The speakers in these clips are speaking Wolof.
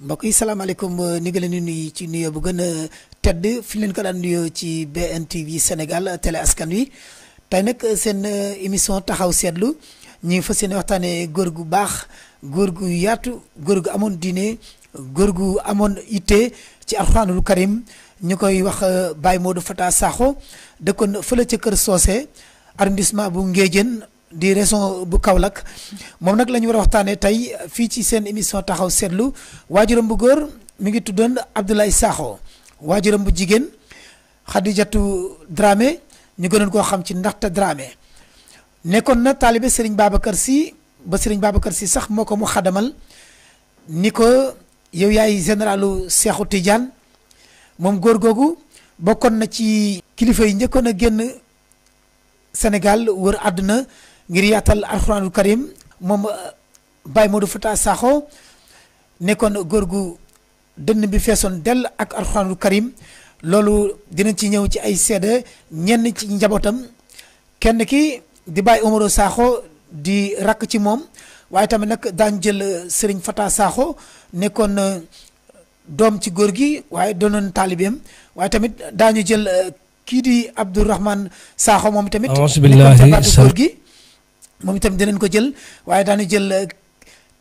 mbokk yi salaamaaleykum ni nga leen di nuyu ci nuyoo bu gën a tedd fi leen ko daan nuyoo ci BNTV Sénégal télé askan wi tey nag seen émission taxaw seetlu ñu fas yéene waxtaanee góor gu baax góor gu yaatu góor gu amoon diine góor gu amoon itte ci alxuraanul karim ñu koy wax Baye Modou Fata Sakho dëkkoon fële ca Kër Socé arrondissement bu Nguédiène di région bu Kaolack moom nag la ñu war a waxtaanee tey fii ci seen émission taxaw seetlu waajuram bu góor mi ngi tuddoon Abdoulaye Sakho waajuram bu jigéen Khadijatu Dramé ñu gënoon koo xam ci ndaxte Dramé nekkoon na taalibe Serigne Babacar Sy ba Serigne Babacar Sy sax moo ko mu xadamal ni ko yow yaay généralu Cheikhou Tidiane moom góor googu bokkoon na ci kilifa yi njëkkoon a génn Sénégal wër àdduna ngir yaatal alxuraanul karim moom Baye Modou Fata Sakho nekkoon góor gu dënn bi feesoon dell ak alxuraanul karim loolu dinañ ci ñëw ci ay seede ñenn ci njabootam kenn ki di Baye Omaro Sakho di rakk ci moom waaye tamit nag daañu jël Serigne Fata Sakho nekkoon doom ci góor gi waaye doonoon taalibeem waaye tamit daañu jël kii di Abdourahmane Sakho moom tamit nekkoon ca baatu góor gi moom itam dinañ ko jël waaye daañu jël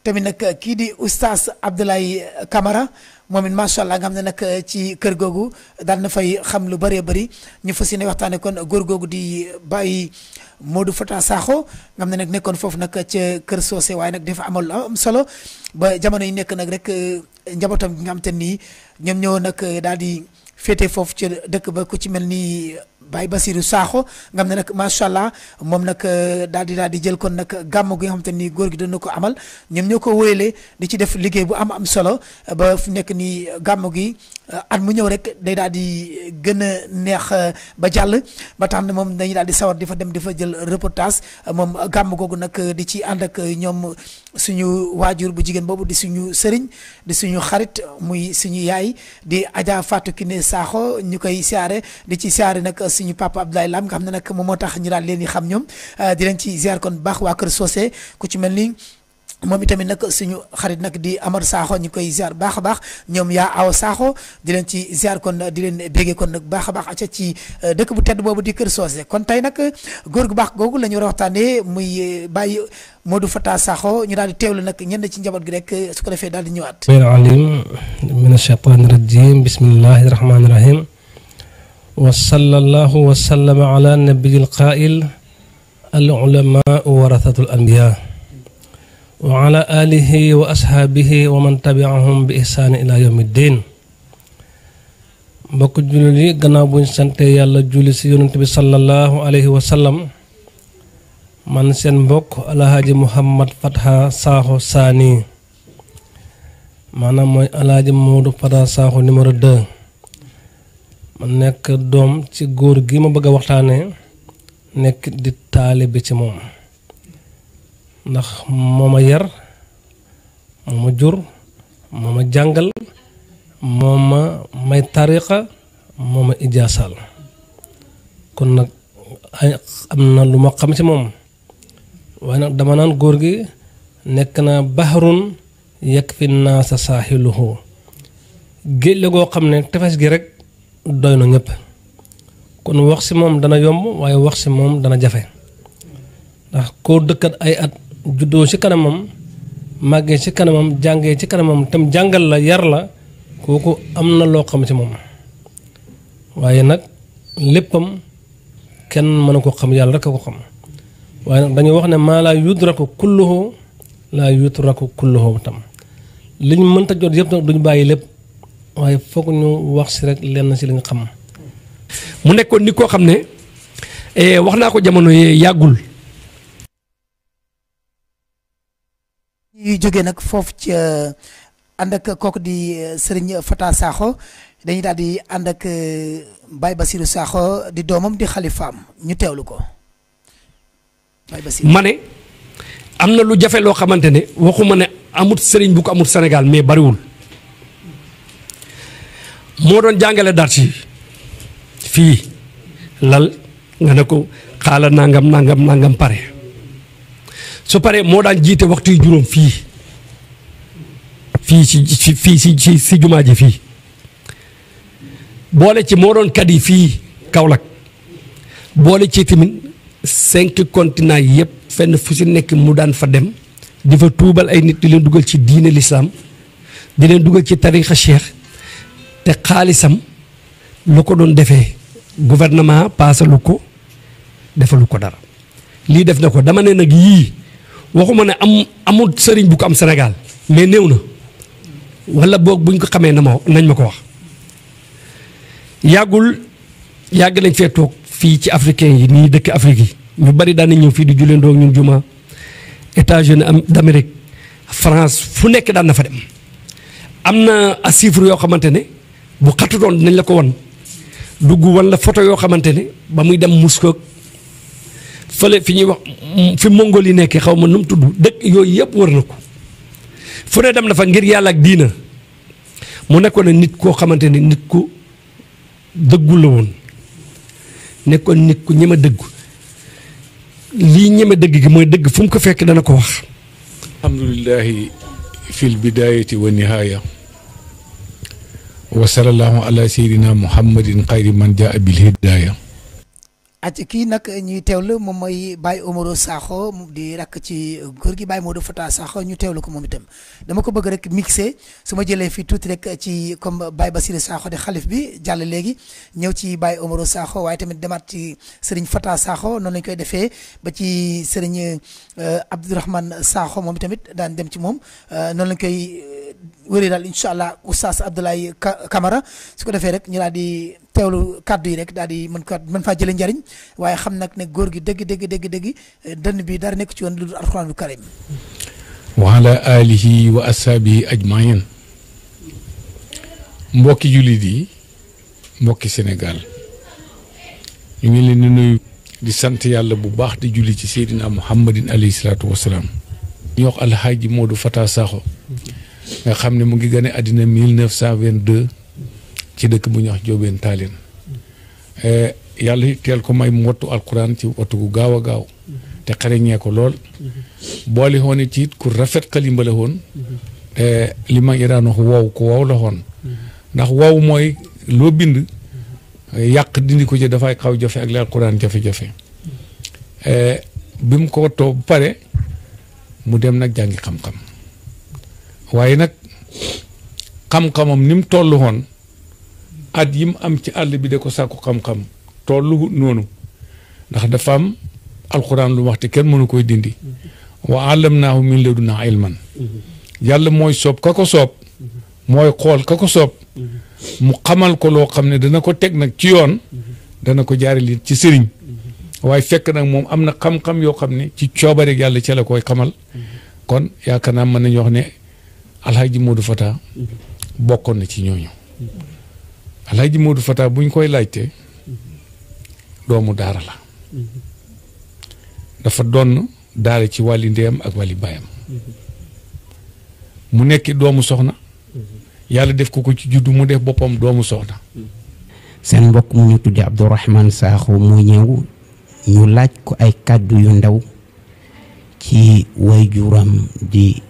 tamit nag kii di oustaz Abdoulaye Camara moom it macha allah nga xam ne nag ci kër googu daan na fay xam lu bëree bëri ñu fas yéene waxtaanee kon góor googu di Baye Modou Fata Sakho nga xam ne nag nekkoon foofu nag ca Kër Socé waaye nag dafa amal am solo ba jamono yi nekk nag rek njabootam gi nga xam te nii ñoom ñoo nag daal di féete foofu ci dëkk ba ku ci mel ni Baye Basirou Sakho nga xam ne nag macha allah moom nag daal di jël kon nag gàmm gi nga xam te ni góor gi doon na ko amal ñoom ñoo ko wóyalee di ci def liggéey bu am solo ba fu nekk nii gàmm gi at mu ñëw rek day daal di gën a neex ba jàll ba tax na moom dañuy daal di sawar di fa dem di fa jël reportage moom gàmm googu nag di ci ànd ak ñoom suñu waajur bu jigéen boobu di suñu sëriñ di suñu xarit muy suñu yaay di Adja Fatou Kiné Sakho ñu koy siyaare di ci siyaare nag suñu papa Abdoulaye Lam nga xam ne nag moom moo tax ñu daal leen di xam ñoom di leen ci ziar kon baax waa Kër Socé ku ci mel ni moom itamit nag suñu xarit nag di Amar Sakho ñu koy ziar baax a baax ñoom yaa aw Sakho di leen ci ziar kon di leen béggee kon nag baax a baax aca ci dëkk bu tedd boobu di Kër Socé kon tey nag góor gu baax googu la ñu war a waxtaanee muy Baye Modou Fata Sakho ñu daal di teewlu nag ñenn ci njaboot gi rek su ko defee daal di ñëwaat alim min ashaytaani rajim bismillahi rahmaani rahim wa sallallahu wa sallama ala nabiyil qaa'il al ulamaa warathatul anbiyaa wa ala alihi wa ashaabihi wa man tabiahum bi ihsaani ila yawmi ddin mbokk jullit yi gannaaw buñ sante yàlla julli si yonent bi sallallahu alayhi wa sallam man seen mbokk alhaaji Mouhamad Fata Sakho Saani maanaam mooy alhaaji Modou Fata Sakho numéro 2 ma nekk doom ci góor gi ma bëgg a waxtaane nekk di taalibe ci moom ndax moo ma yar moo ma jur moo ma jàngal moo ma may tariqa moo ma ijaasal kon nag am na lu ma xam ci moom waaye nag dama naan góor gi nekk na bahrun yakfi naasa saaxiluhu géej la goo xam ne tefes gi rek doy na ñëpp kon wax ci moom dana yomb waaye wax ci moom dana jafe ndax koo dëkkat ay at juddoo ci kanamam màggee ci kanamam jàngee ci kanamam tam jàngal la yar la kooku am na loo xam ci moom waaye nag léppam kenn mën a ko xam yàlla rek a ko xam waaye nag dañuy wax ne maa laa yudraku kulluhu laa yutraku kulluhu tam li ñu mënta jot yëpp nag duñu bàyyi lépp waaye foog ñu wax si rek lenn si li nga xam. mu nekkoon ni koo xam ne wax naa ko jamono yee yàggul. ñuy jógee nag foofu ci ànd ak kooku di Serigne Fata Sakho dañuy daal di ànd ak Baye Basirou Sakho di doomam di xalifaam ñu teewlu ko. Baye Basirou ma ne am na lu jafe loo xamante ne waxuma ne amut sëriñ bu ko amut Sénégal mais bariwul. moo doon jàngale dars yi fii lal nga ne ko xaala nangam pare su paree moo daan jiite waxtu yu juróom fii fii si jumaa ji fii boole ci moo doon kadi fii Kaolack boole ci tamit 5 continents yëpp fenn fu si nekk mu daan fa dem di fa tuubal ay nit di leen dugal ci diine lislaam di leen dugal ci tarixa cheikh te xaalisam lu ko doon defee gouvernement paasalu ko defalu ko dara lii def na ko dama ne nag yii waxuma ne amul sëriñ bu ko am Sénégal mais néew na wala boog buñ ko xamee nañ ma ko wax yàgg nañ fee toog fii ci africain yi nii dëkk Afrique yi ñu bari daan nañ ñëw fii di julleendoo ak ñun juma États-Unis d'Amérique France fu nekk daan na fa dem am na a chiffre yoo xamante ne bu xatu doon dinañ la ko wan dugg wan la photo yoo xamante ne ba muy dem Moscou fële fi ñuy wax fi Mongolie yi nekkee xaw ma nu mu tudd dëkk yooyu yëpp wër na ko fu ne dem na fa ngir yàlla ak diina mu nekkoon nit koo xamante ne nit ku dëggu la woon nekkoon nit ku ñeme dëggu lii ñeme dëgg gi mooy dëgg fu mu ko fekk dana ko wax. alhamdulillahi fil bidayati wa nihaya wa sallallahu ala sayyidina muhammadin xayri man jaa bil hidaya. ac kii nag ñuy teewlu moom mooy Baye Omaro Sakho di rakk ci góor gi Baye Modou Fata Sakho ñu teewlu ko moom itam dama ko bëgg rek mixé su ma jëlee fii tuuti rek ci comme Baye Bassirou Sakho di xalif bi jàll léegi ñëw ci Baye Omaro Sakho waaye tamit demaat ci Serigne Fata Sakho noonu lañ koy defee ba ci Serigne Abdourahmane Sakho moom tamit daan dem ci moom noonu lañ koy wëree daal incha allah oustaz Abdoulaye Camara su ko defee rek ñu daal di teewlu kàddu yi rek daal di mën faa jëlee njariñ waaye xam nag ne góor gi dëgg dënn bi dara nekk ci woon lu dul alxuraanul karim wa ala alihi wa ashabihi ajmain. mbokki jullit yi mbokki Sénégal ñu ngi leen di nuyu di sant yàlla bu baax di julli ci Seydina Muhammadin alayhi salaatu wasalaam ñu wax Alhaaji Modou Fata Sakho nga xam ne mu ngi gane àddina 1922 ci dëkk bu ñuy wax Jóobeen Taaleen yàlla teel ko may mu wattu alquran ci wattu gu gaaw a gaaw te xareñee ko lool boole woon it ci ku rafet xalimba la woon li ma ngi daan wax wow ku wow la woon ndax wow mooy loo bind yàq dindi ko ci dafay xaw jafe ak li alquran jafe-jafe bi mu ko wattoo bu pare mu dem nag jàngi xam-xam waaye nag xam-xamam ni mu toll woon at yi mu am ci àll bi de ko sàkku xam-xam tollu noonu ndax dafa am alxuraan lu waxte kenn mënu koy dindi wa allamnaahu min ladunaa ilman yàlla mooy soob ka ko soob mooy xool ka ko soob mu xamal ko loo xam ne dana ko teg nag ci yoon dana ko jaarale ci sëriñ waaye fekk nag moom am na xam-xam yoo xam ne ci coobare yàlla ca la koy xamal kon yaakaar naa mën nañu wax ne Alhaaji Modou Fata bokkoon na ci ñooñu Alhaaji Modou Fata buñ koy laajte doomu daara la dafa doon daara ci wàlli ndeyam ak wàlli baayam mu nekk doomu soxna yàlla def ko ci juddu mu def boppam doomu soxna. seen mbokk mu ñu tudde Abdourahmane Sakho mu ñëw ñu laaj ko ay kàddu yu ndaw ci waajuram di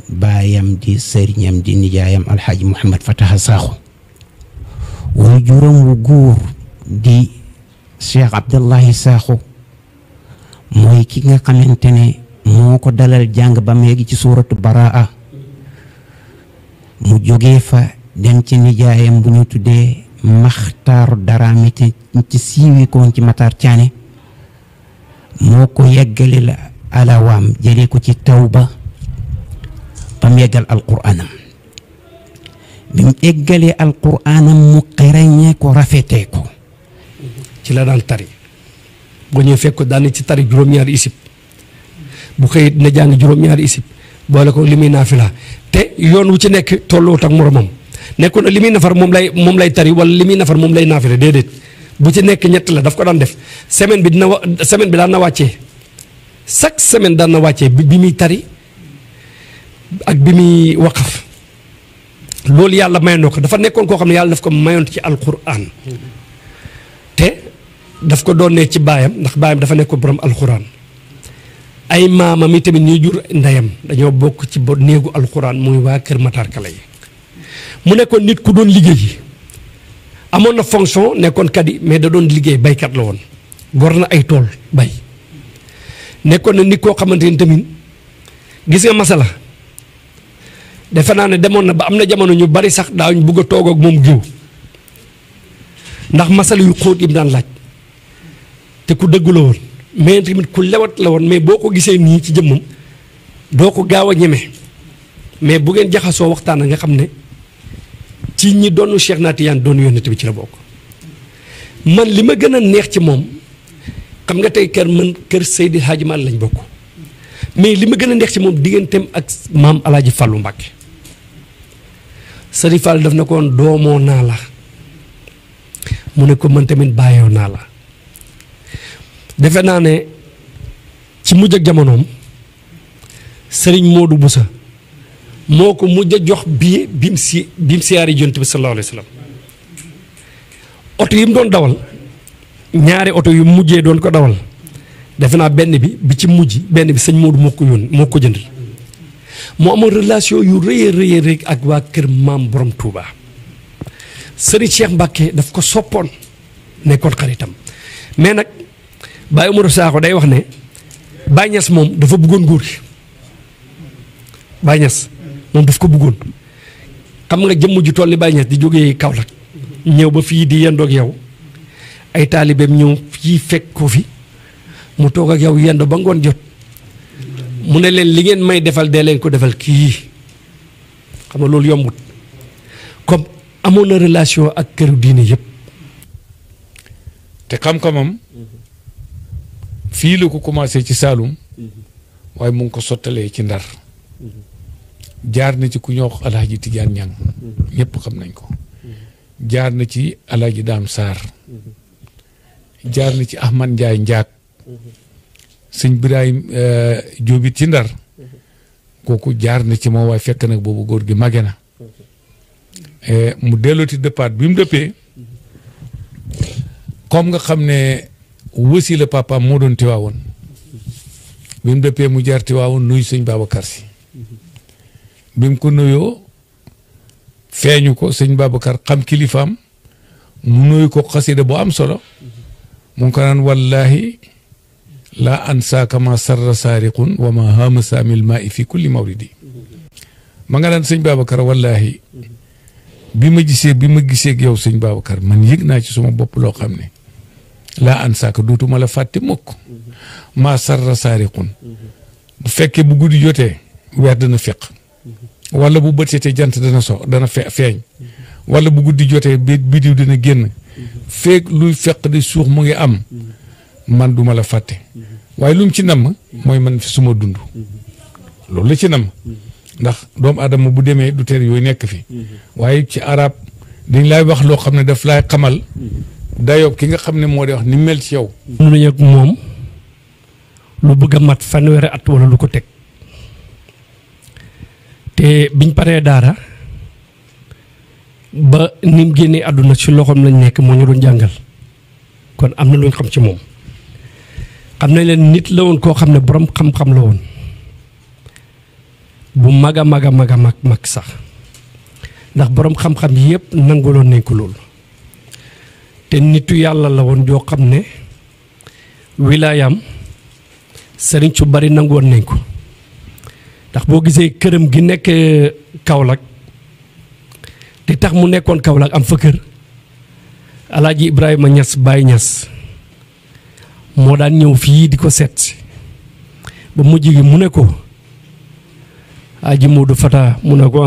baayam di sëriñam di nijaayam Alhaaji Mouhamed Fata Sakho waajuram wu góor di Cheikh Abdullahi Sakho mooy ki nga xamante ne moo ko dalal jàng ba mu yegg ci suuratu Baraa mu jógee fa dem ci nijaayam bu ñu tuddee Maxtaaru Daraame ci siiwee koon ci Matar Thiané moo ko yeggale la alawaam jëlee ko ci Tawba ba mu yeggal alquraanam bi mu eggalee alquraanam mu xereñee ko rafetee ko ci la daan tari boo ñëwee fekk ko daan ci tari juróom-ñaari isib bu xëyit na jàng juróom-ñaari isib boole ko li muy naafila te yoon wu ci nekk tolluwut ak moromam nekkoon na li muy nafar moom lay tari wala li muy nafar moom lay naafila déedéet bu ci nekk ñett la daf ko daan def semaine bi daan na wàccee chaque semaine daan na wàccee bi muy tari ak bi muy waqaf loolu yàlla mayoon ko dafa nekkoon koo xam ne yàlla daf ko mayoon ci alquran te daf ko doonee ci baayam ndax baayam dafa nekkoon borom alquran ay maamam yi tamit ñuy jur ndeyam dañoo bokk ci ba néegu alxuraan muy waa kër Matar Kala yi mu nekkoon nit ku doon liggéey amoon na fonction nekkoon kadi mais da doon liggéey baykat la woon gor na ay tool bay nekkoon na nit koo xamante ni tamit gis nga masala defe naa ne demoon na ba am na jamono ñu bari sax daawuñ bugg a toog ak moom géew ndax masala yu xóot yi mu daan laaj te ku dëggu la woon mais tamit ku lewat la woon mais boo ko gisee nii ci jëmmam doo ko gaaw a ñeme mais bu ngeen jaxasoo waxtaan nga xam ne ci ñi doonu Cheikh na Tidiane doon yónnent bi ci la bokk. man li ma gën a neex ci moom xam nga tey kër Seydi Hadji Malick lañ bokk mais li ma gën a neex ci moom digganteem ak maam Alaaji Fàllu Mbàkke Sëriñ Fall daf na ko woon doomoo naa la mu ne ko man tamit bàyyoo naa la defe naa ne ci mujj ak jamonoom Sëriñ Moodu Busa moo ko mujj a jox billet bi mu siyaari Yonent bi sallallahu alayhi wa sallam oto yi mu doon dawal ñaari oto yu mujjee doon ko dawal defe naa benn bi ci mujj benn bi sëñ Moodu moo ko jëndal moo amoon relation yu rëy rëy ak waa kër maam borom Touba Sëriñ Cheikh Mbacke daf ko soppoon nekkoon xaritam mais nag Baye Oumar Sakho day wax ne Baye Niass moom dafa bëggoon góor gi Baye Niass moom daf ko bëggoon xam nga jëmm ju toll ni Baye Niass di jógee Kaolack ñëw ba fii di yendoog yow ay taalibeem ñëw fii fekk ko fi mu toog ak yow yendo ba ngoon jot mu ne leen li ngeen may defal dee leen ko defal kii xam nga loolu yombut comme amoon na relation ak këru diine yëpp. te xam-xamam fii la ko commencé ci Saalum waaye mu ngi ko sottalee ci Ndar jaar na ci ku ñoo wax Alaaji Tijaan Ñang ñëpp xam nañ ko jaar na ci Alaaji Daam Saar jaar na ci Ahmad Njaay Njaak sëñ Birahim Jóobit ci Ndar kooku jaar na ci moom waaye fekk nag boobu góor gi màgge na mu dellooti dëppaat bi mu dëppee comme nga xam ne wësi la papaam moo doon Tiwaawoon bi mu dëppee mu jaar Tiwaawoon nuyu sëñ Babacar Si bi mu ko nuyoo feeñu ko sëñ Babacar xam kilifaam mu nuyu ko xasida bu am solo mu ngi ko naan wallahi laa ansaaka ma sarra saariqun wa ma haama saamil maa i fi kulli mawridi ma nga naan sëñ Babacar wallahi bi ma gisee ak yow sëñ Babacar man yëg naa ci suma bopp loo xam ne laa ansaaka dootuma la fàtte mukk ma sarra saariqun bu fekkee bu guddi jotee weer dana feq wala bu bët setee jant dana feeñ wala bu guddi jotee bidiw dina génn feeg luy feq di suux mu ngi am man duma la fàtte waaye lu mu ci namm mooy man fi suma dund loolu la ci namm ndax doomu aadama bu demee du teer yooyu nekk fi waaye ci arab dañ lay wax loo xam ne daf lay xamal dayoo ki nga xam ne moo di wax ni mel ci yow. nu ñu ak moom lu bëgg a mat fanweeri at wala lu ko teg te biñ paree daara ba ni mu génnee àdduna ci loxoom lañ nekk moo ñu doon jàngal kon am na lu ñu xam ci moom xam nañ leen nit la woon koo xam ne borom xam-xam la woon bu mag a mag sax ndax borom xam-xam yëpp nanguloon nañ ko loolu te nitu yàlla la woon joo xam ne wilaayam sëriñ su bari nangoon nañ ko ndax boo gisee këram gi nekk Kaolack te tax mu nekkoon Kaolack am fa kër Alaaji Ibrahima Ñas Baay Ñas moo daan ñëw fii di ko seet ba mujj gi mu ne ko Aji Moodu Fata mu ne ko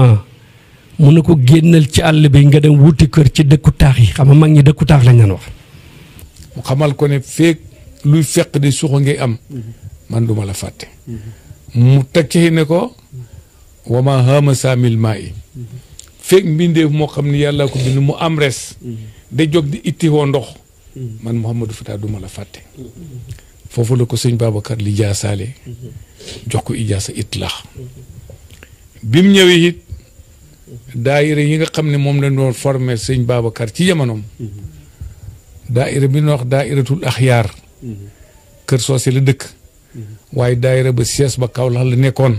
mu ne ko génnal ci àll bi nga dem wuti kër ci dëkku taax yi xam nga mag ñi dëkku taax lañ leen wax. mu xamal ko ne feeg luy fekk di suuxa ngay am man duma la fàtte mu teg ci ne ko wama hama saamil maa yi feeg mbindeef moo xam ne yàlla ko bind mu am res da jóg di ittiwoo ndox man Mouhamadou Fata duma la fàtte foofu la ko sëñ Babacar li jaasaale jox ko ijaasa itlaax bi mu ñëwee it daayira yi nga xam ne moom lañ doon formé sëñ Babacar ci jamonoom daayira bi ñu wax daayiratul axyaar kër soose la dëkk waaye daayira ba siège ba Kaolack la nekkoon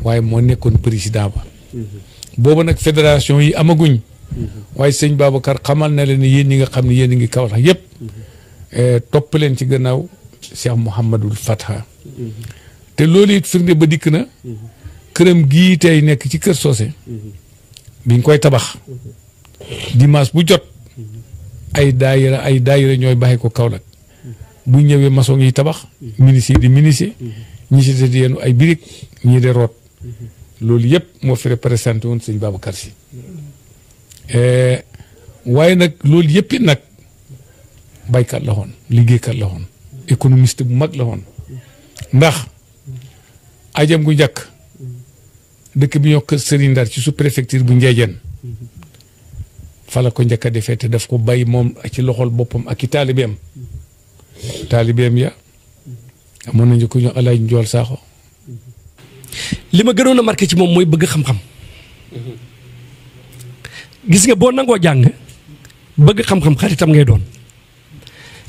waaye moo nekkoon président ba booba nag fédération yi amaguñ waaye sëñ Babacar xamal na leen ne yéen ñi nga xam ne yéen a ngi Kaolack yëpp topp leen ci gannaaw Cheikh Mouhamadul Fatha te loolu it firnde ba dikk na këram gii tey nekk ci Kër Socé biñ koy tabax dimanche bu jot ay daayira ñooy baxee ko Kaolack bu ñëwee maçon yi tabax ministre di ministre ñi si di yéenu ay birig ñii de root loolu yëpp moo fi représenté woon sëñ Babacar Si waaye nag loolu yëpp it nag baykat la woon liggéeykat la woon économiste bu mag la woon ndax ajam gu njëkk dëkk bi ñoo kër Serigne Ndar ci sous préfecture bu Njeejeen fa la ko njëkk a defee te daf ko bay moom ci loxol boppam ak i taalibeem ya amoon nañu ko ñu Alaaj Njool Saaxo li ma gënoon a marqué ci moom mooy bëgg xam-xam gis nga boo nangoo jàng bëgg xam-xam xaritam ngay doon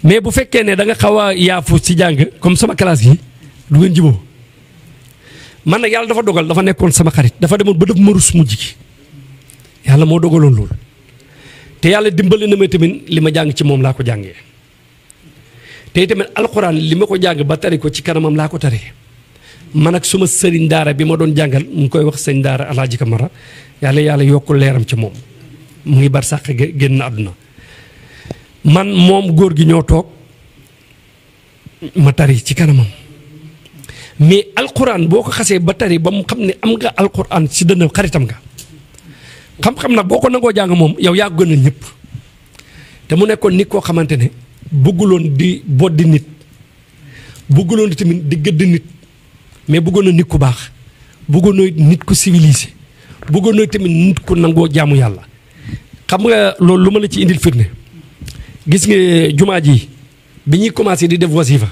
mais bu fekkee ne da nga xaw a yaafu ci jàng comme sama classe yi du ngeen jiboo man nag yàlla dafa dogal dafa nekkoon sama xarit dafa demoon ba def ma rus mujj gi yàlla moo dogaloon loolu te yàlla dimbali na ma tamit li ma jàng ci moom laa ko jàngee te tamit alxuraan li ma ko jàng ba tari ko ci kanamam laa ko taree man ak suma sëriñ daara bi ma doon jàngal mu ngi koy wax sëñ daara Alaaji Kamara yàlla yokkul leeram ci moom mu ngi bar sàq génn àdduna man moom góor gi ñoo toog ma tari ci kanamam mais alxuraan boo ko xasee ba tari ba mu xam ne am nga alxuraan si dënn xaritam nga xam-xam nag boo ko nangoo jàng moom yow yaa gën a ñëpp te mu nekkoon nit koo xamante ne bëgguloon di boddi nit bëgguloon tamit di gëdd nit mais bëggoon na nit ku baax bëggoon na nit ku civilisé bëggoon na tamit nit ku nangoo jaamu yàlla xam nga loolu lu ma la ci indil firnde gis nga jumaa ji bi ñuy commencé di def wasifa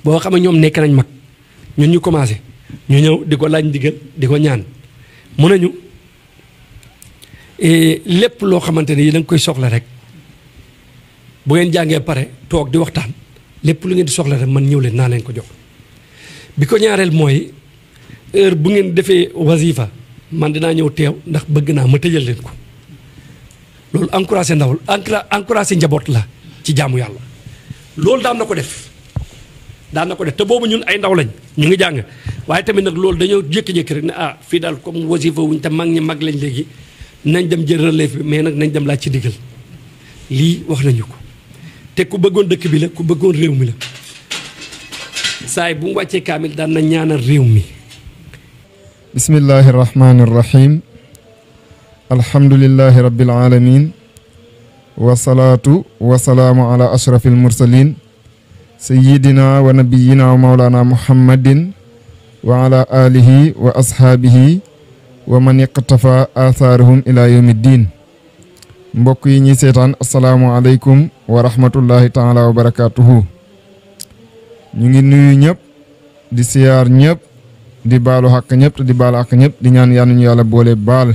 boo xam ne ñoom nekk nañ mag ñun ñu commencé ñu ñëw di ko laaj ndigal di ko ñaan mu nañu lépp loo xamante ne yi da nga koy soxla rek bu ngeen jàngee pare toog di waxtaan lépp lu ngeen di soxla rek man ñëw leen naa leen ko jox bi ko ñaareel mooy heure bu ngeen defee wasifa man dinaa ñëw teew ndax bëgg naa ma tëjal leen ko loolu encouragé ndawul encouragé njaboot la ci jaamu yàlla loolu daan na ko def te boobu ñun ay ndaw lañ ñu ngi jàng waaye tamit nag loolu dañoo jékki-jékki rek ne fii daal comme wasifa wuñ te mag ñi mag lañ léegi nañ dem jël relève bi mais nag nañ dem laaj ci digal lii wax nañu ko te ku bëggoon dëkk bi la ku bëggoon réew mi la saay bu mu wàccee kaamil daan na ñaanal réew mi. bismillahi rahmaani rahim alhamdulillahi rabbil alamin wasalaatu wasalaamu ala ashrafil mursalin sayyidina wa nabiyina wa mawlana muhammadin wa ala alihi wa ashaabihi wa man iqtafa athaarahum ila yawmi ddin mbokk yi ñuy seetaan asalaamu aleykum wa rahmatullahi taala wa barakatuhu ñu ngi nuyu ñëpp di siyaar ñëpp di baalu xaq ñëpp te di baalu xaq ñëpp di ñaan yàlla ñu yàlla boole baal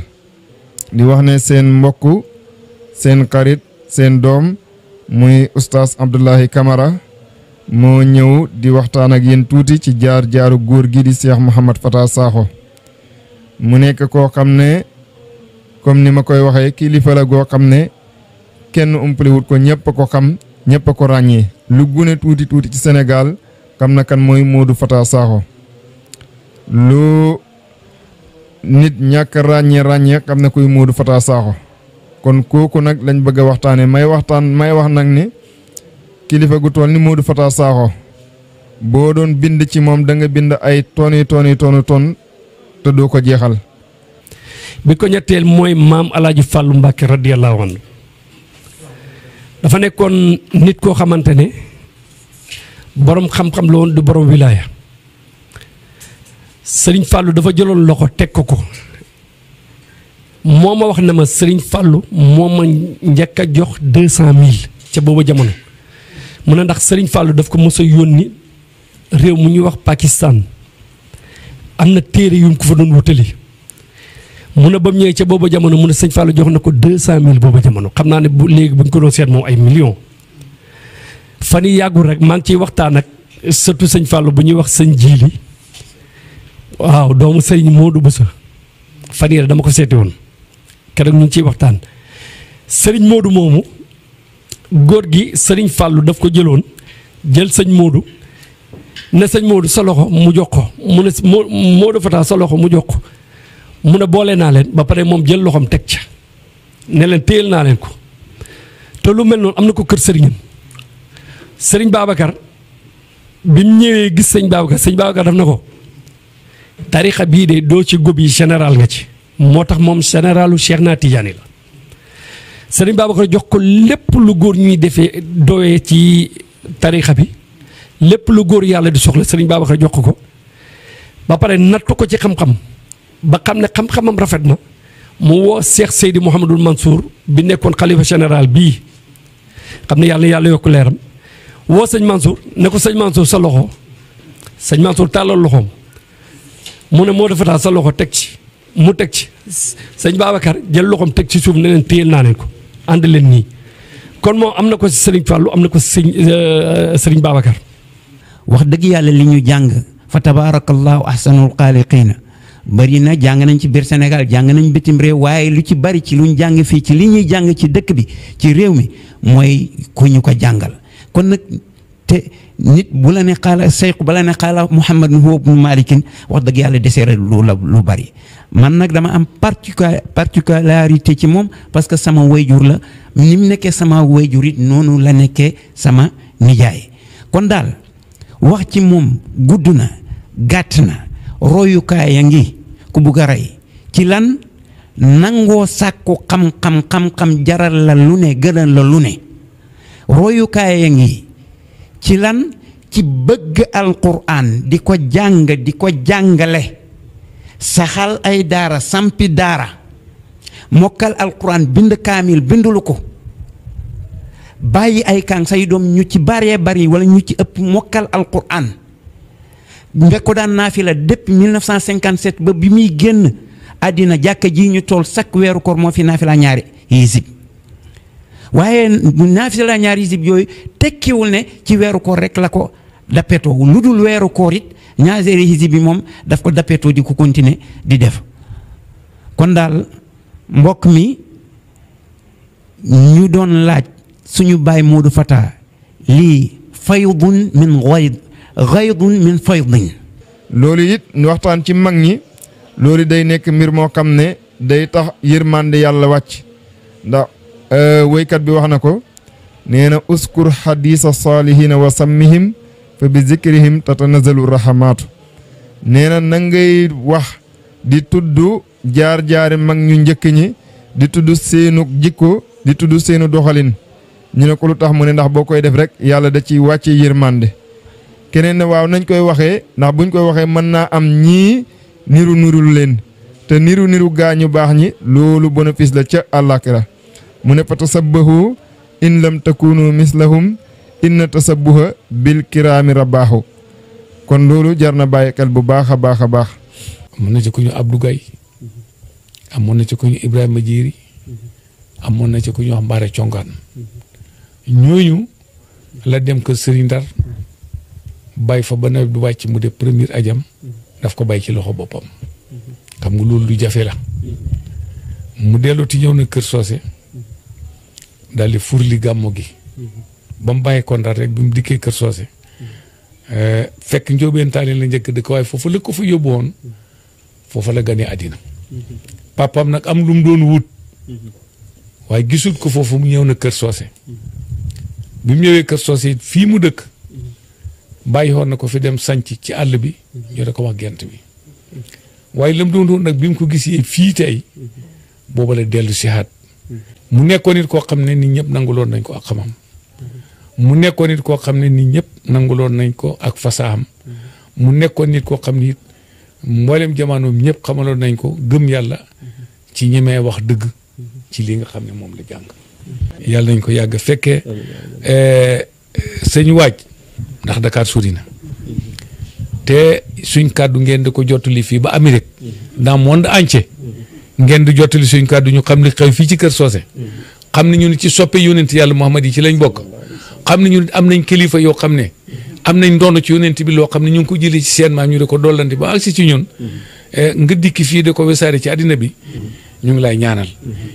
di wax ne seen mbokk seen xarit seen doom muy oustaz Abdoulaye Camara moo ñëw di waxtaan ak yéen tuuti ci jaar-jaaru góor gi di Cheikh Mouhamad Fata Sakho mu nekk koo xam ne comme ni ma koy waxee kilifa la goo xam ne kenn umpaliwut ko ñëpp a ko xam ñëpp a ko ràññee lu gune tuuti tuuti ci Sénégal xam na kan mooy Modou Fata Sakho lu nit ñàkk ràññee xam na koy Modou Fata Sakho kon kooku nag lañ bëgg a waxtaanee may wax nag ne kilifa gu toll ni Modou Fata Sakho boo doon bind ci moom da nga bind ay toni te doo ko jeexal. bi ko ñetteel mooy maam Alaaji Fàllu Mbàkke radiyallahu anhu dafa nekkoon nit koo xamante ne borom xam-xam la woon du borom wilaaya Sëriñ Fàllu dafa jëloon loxo teg ko moo ma wax ne ma Sëriñ Fàllu moo ma njëkk a jox 200,000 ca booba jamono mu ne ndax Sëriñ Fàllu daf ko mos a yónni réew mu ñuy wax Pakistan am na téere yu mu ko fa doon wutali mu ne ba mu ñëwee ca booba jamono mu ne Sëñ Fàllu jox na ko 200,000 booba jamono xam naa ne bu léegi bu ñu ko doon seet moom ay millions fan yi yàggul rek maa ngi ciy waxtaan ak surtout sëñ Fallou bu ñuy wax sëñ Jiili waaw doomu sëñ Modou Boussa fan yii dama ko seeti woon keroog ñu ngi ciy waxtaan sëriñ Modou moomu góor gi sëriñ Fallou daf ko jëloon jël sëñ Modou ne sëñ Modou sa loxo mu jox ko mu ne Modou Fata sa loxo mu jox ko mu ne boole naa leen ba pare moom jël loxoom teg ca ne leen téyel naa leen ko te lu mel noonu am na ko kër sëriñam sëriñ Babacar bi mu ñëwee gis sëñ Babacar daf na ko tarixa bii de doo ci góob yi général nga ci moo tax moom généralu Cheikh na Tidiane la sëriñ Babacar jox ko lépp lu góor ñuy defee doyee ci tarixa bi lépp lu góor yàlla di soxla sëriñ Babacar jox ko ba pare nattu ko ci xam-xam ba xam ne xam-xamam rafet na mu woo Cheikh Seydi Mouhamadul Mansour bi nekkoon xalifa général bii xam ne yàlla yokk leeram woo sëñ Mansour ne ko sëñ Mansour sa loxo sëñ Mansour tàllal loxoom mu ne moo defataa sa loxo teg ci mu teg ci sëñ Babacar jël loxoom teg ci suuf ne leen téyel naa leen ko ànd leen nii kon moom am na ko si sëriñ Fallou am na ko si sëriñ Babacar. wax dëgg yàlla li ñu jàng fa tabarakallahu ahsanul xaaliqiina bari na jàng nañ ci biir Sénégal jàng nañ bitim réew waaye lu ci bari ci luñ jàng fii ci li ñuy jàng ci dëkk bi ci réew mi mooy ku ñu ko jàngal kon nag te nit bu la ne xaala seyku ba la ne xaala Muhammad huwa ibnu Malikin wax dëgg yàlla deseere lu bari man nag dama am particularité ci moom parce que sama wayjur la ni mu nekkee sama wayjur it noonu la nekkee sama nijaay kon daal wax ci moom gudd na gàtt na royukaay a ngi ku bugg a rey ci lan nangoo sàkku xam-xam jaral la lu ne gënal la lu ne royukaay a ngi ci lan ci bëgg alquran di ko jàng di ko jàngale saxal ay daara sampi daara mokkal alquran bind kaamil bindulu ko bàyyi ay kan say doom ñu ci baree bari wala ñu ci ëpp mokkal alquran nga ko daan naafila depuis 1957 ba bi muy génn àddina jàkka ji ñu tool chaque weeru koor moo fi naafila ñaari hizib waaye naafila ñaari hizib yooyu tekkiwul ne ci weeru koor rek la ko dappetoo lu dul weeru koor it ñaari hizib bi moom daf ko dappetoo di ko continuer di def kon daal mbokk mi ñu doon laaj suñu baay Modou Fata lii faydun min gaydun min faydin loolu it ñu waxtaan ci mag ñi loolu day nekk mbir moo xam ne day tax yërmande yàlla wàcc ndax woykat bi wax na ko nee na uskur xadiisa saalihina wa sammihim fa bi zikrihim tatanazalu rahamaatu nee na na ngay wax di tudd jaar-jaari mag ñu njëkk ñi di tudd seenu jikko di tudd seenu doxalin ñu ne ko lu tax mu ne ndax boo koy def rek yàlla da ciy wàcce yërmande keneen ne waaw nañ koy waxee ndax buñ koy waxee mën naa am ñii niru leen te niru gaa ñu baax ñi loolu bénéfice la ca àllaaxira mu ne fa tasabbahu in lam takunu mislahum inna tasabbuha bil kiraami rabaaxu kon loolu jar na bàyyi xel bu baax a baax a baax. amoon na ci ku ñu Abdou Gaye amoon na ci ku ñu Ibrahima Jiiri amoon na ci ku ñu wax Mbaare Congaan ñooñu la dem ko Serigne Ndar bàyyi fa ba nawet du wàcc mu def premier ajam daf ko bàyyi ci loxo boppam xam nga loolu lu jafe la mu dellu ti ñëw na Kër Soose daal di furli gàmmo gi ba mu bàyyi ko Ndar rek bi mu dikkee Kër Soose fekk njóobeen taali la njëkk dëkk waaye foofu la ko fa yóbbu woon foofa la ganee àddina papam nag am lu mu doon wut waaye gisul ko foofu mu ñëw na Kër Soose bi mu ñëwee Kër Soose it fii mu dëkk bàyyi woon na ko fi dem sanc ci àll bi ñu da ko wax gent bi waaye la mu doon nag bi mu ko gisee fii tey booba la dellu si haat mu nekkoon nit koo xam ne nit ñëpp nanguloon nañ ko ak xamam mu nekkoon nit koo xam ne nit ñëpp nanguloon nañ ko ak fasaam mu nekkoon nit koo xam ne it mboolem jamonoom ñëpp xamaloon nañ ko gëm yàlla ci ñemee wax dëgg ci li nga xam ne moom la jàng yàlla nañ ko yàgg fekkee sëñ waaj ndax Dakar sori na te suñ kàddu ngeen di ko jottali fii ba Amérique dans monde entier ngeen di jottali suñ kàddu ñu xam li xew fii ci Kër Soose xam ne ñu ci soppe yonent yàlla Muhammad yi ci lañ bokk xam ne ñu am nañ kilifa yoo xam ne am nañ ndono ci yonent bi loo xam ne ñu ngi ko jëlee ci seen maam ñu di ko dollandi ba agsi ci ñun nga dikki fii di ko wesaare ci àddina bi ñu ngi lay ñaanal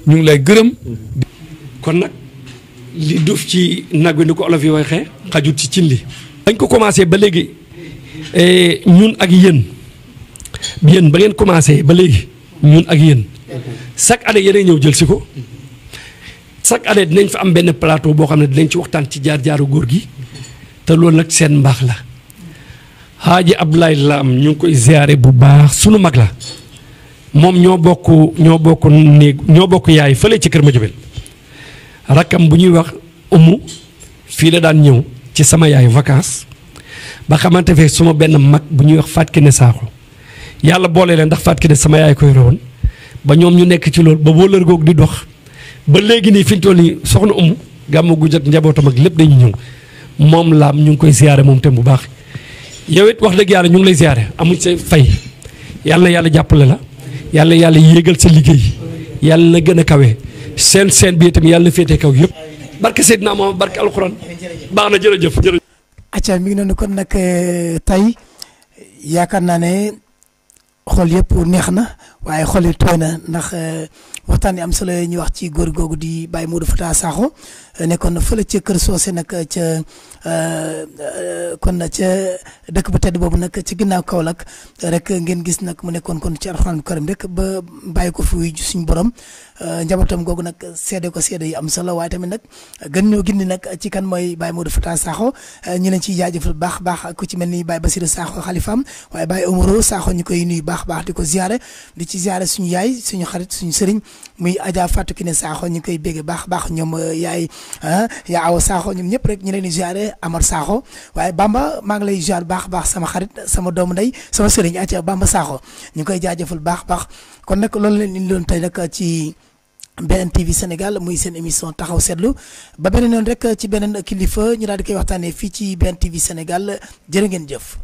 ñu ngi lay gërëm. kon nag li duuf ci nag wi ni ko olof yi waxee xajut ci cin li. dañ ko commencé ba léegi ñun ak yéen ba ngeen commencé ba léegi ñun ak yéen chaque année yéenay ñëw jël si ko chaque année dinañ fa am benn plateau boo xam ne dinañ ci waxtaan ci jaar-jaaru góor gi te loolu nag seen mbaax la. Haaji Abdoulaye Lam ñu ngi koy ziare bu baax sunu mag la moom ñoo bokk néeg ñoo bokk yaay fële ci kër Madiabel rakkam bu ñuy wax umu fii la daan ñëw ci sama yaay vacances ba xamante fee suma benn mag bu ñuy wax Fatou Kiné Sakho yàlla boole leen ndax Fatou Kiné sama yaay koy rowoon ba ñoom ñu nekk ci loolu ba boo lër goog di dox ba léegi nii fi ñu toll nii soxna umu gàmmu gu jot njabootam ak lépp dañuy ñëw moom Lam ñu ngi koy ziare moom tam bu baax. yow it wax dëgg yàlla ñu ngi lay ziare amuñ sa fay yàlla na yàlla jàppale la yàlla yéegal sa liggéey yàlla na gën a kawe seen bi itam yàlla na féetee kaw yëpp. barke Seydina Muhammad barke alxuraan baax na jërëjëf. acca mi ngi noonu kon nag tey yaakaar naa ne xol yëpp neex na waaye xol yi tooy na ndax waxtaan yi am solo ñuy wax ci góor googu di Baye Modou Fata Sakho nekkoon fële ca Kër Socé nag ca kon ca dëkk bu tedd boobu nag ci ginnaaw Kaolack rek ngeen gis nag mu nekkoon kon ci Alxuraan Karim rek ba bàyyi ko fi suñu borom njabootam googu nag seede ko seede yi am solo waaye tamit nag gën ñoo gindi nag ci kan mooy Baye Modou Fata Sakho ñu leen ciy jaajëfal baax ku ci mel ni Baye Basirou Sakho xalifaam waaye Baye Omaro Sakho ñu koy nuyu baax di ko ziare di ci ziare suñu yaay suñu xarit suñu sëriñ muy Adja Fatou Kiné Sakho ñu koy bégge baax ñoom yaay yaa awa Sakho ñoom ñëpp rek ñu leen di ziare Amar Sakho waaye Bamba maa ngi lay ziare baax sama xarit sama doomu ndey sama sëriñ Adja Bamba Sakho ñu koy jaajëfal baax kon nag loolu leen indi loon tey nag ci BNTV Sénégal muy seen émission taxaw seetlu ba beneen yoon rek ci beneen kilifa ñu daal di koy waxtaanee fii ci BNTV Sénégal jërë ngeen jëf.